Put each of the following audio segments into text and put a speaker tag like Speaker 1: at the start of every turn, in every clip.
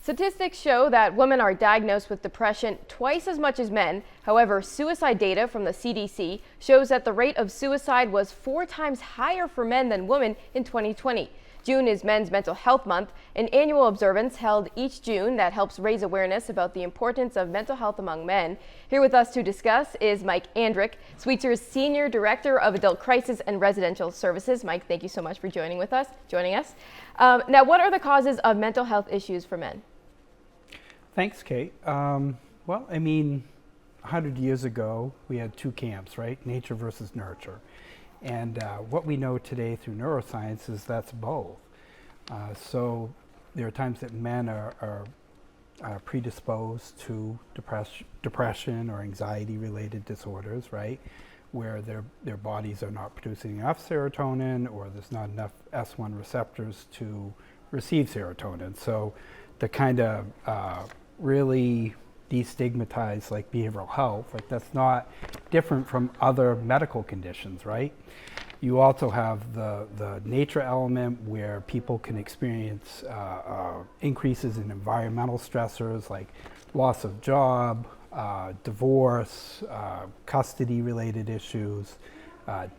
Speaker 1: Statistics show that women are diagnosed with depression twice as much as men. However, suicide data from the CDC shows that the rate of suicide was 4 times higher for men than women in 2020. June is Men's Mental Health Month, an annual observance held each June that helps raise awareness about the importance of mental health among men. Here with us to discuss is Mike Andrick, Sweetzer's Senior Director of Adult Crisis and Residential Services. Mike, thank you so much for joining us. Now, what are the causes of mental health issues for men?
Speaker 2: Thanks, Kate. Well, I mean, 100 years ago, we had two camps, right? Nature versus nurture. And what we know today through neuroscience is that's both. So there are times that men are predisposed to depression or anxiety-related disorders, right? Where their bodies are not producing enough serotonin, or there's not enough S1 receptors to receive serotonin. So to kind of really destigmatize like behavioral health, like that's not different from other medical conditions, right? You also have the nature element where people can experience increases in environmental stressors like loss of job, divorce, custody related issues,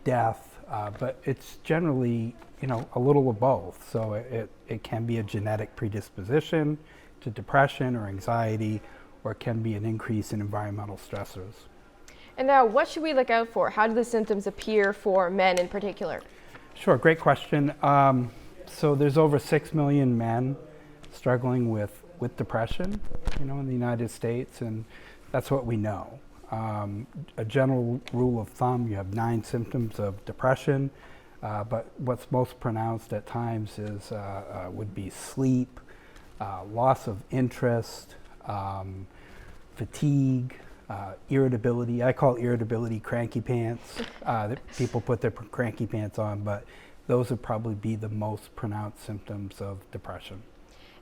Speaker 2: death, but it's generally, a little of both. So it can be a genetic predisposition to depression or anxiety, or it can be an increase in environmental stressors.
Speaker 1: And now, what should we look out for? How do the symptoms appear for men in particular?
Speaker 2: Sure, great question. So there's over 6 million men struggling with depression, in the United States, and that's what we know. A general rule of thumb, you have 9 symptoms of depression, but what's most pronounced at times would be sleep, loss of interest, fatigue, irritability. I call irritability cranky pants. That people put their cranky pants on, but those would probably be the most pronounced symptoms of depression.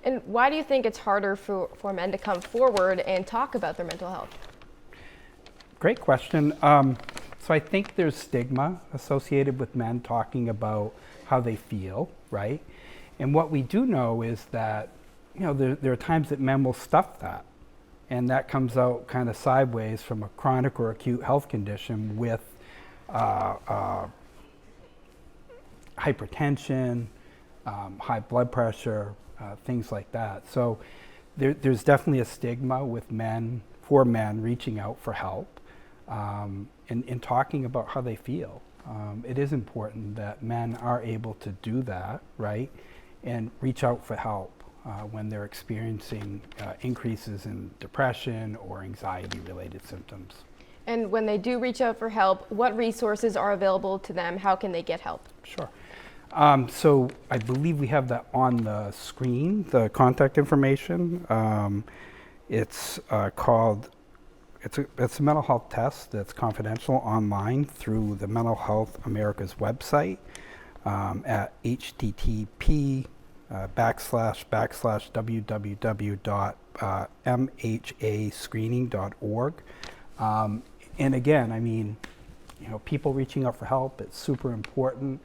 Speaker 1: And why do you think it's harder for men to come forward and talk about their mental health?
Speaker 2: Great question. So I think there's stigma associated with men talking about how they feel, right? And what we do know is that there are times that men will stuff that, and that comes out kind of sideways from a chronic or acute health condition with hypertension, high blood pressure, things like that. So there's definitely a stigma with men, for men reaching out for help and talking about how they feel. It is important that men are able to do that, right, and reach out for help when they're experiencing increases in depression or anxiety-related symptoms.
Speaker 1: And when they do reach out for help, what resources are available to them? How can they get help?
Speaker 2: Sure. So I believe we have that on the screen, the contact information. It's called, it's a mental health test that's confidential online through the Mental Health America's website at http://www.mhascreening.org. And again, I mean, people reaching out for help, it's super important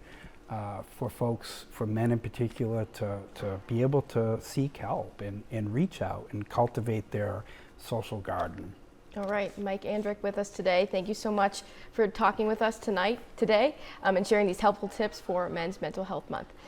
Speaker 2: for folks, for men in particular, to be able to seek help and reach out and cultivate their social garden.
Speaker 1: All right, Mike Andrick with us today. Thank you so much for talking with us today, and sharing these helpful tips for Men's Mental Health Month.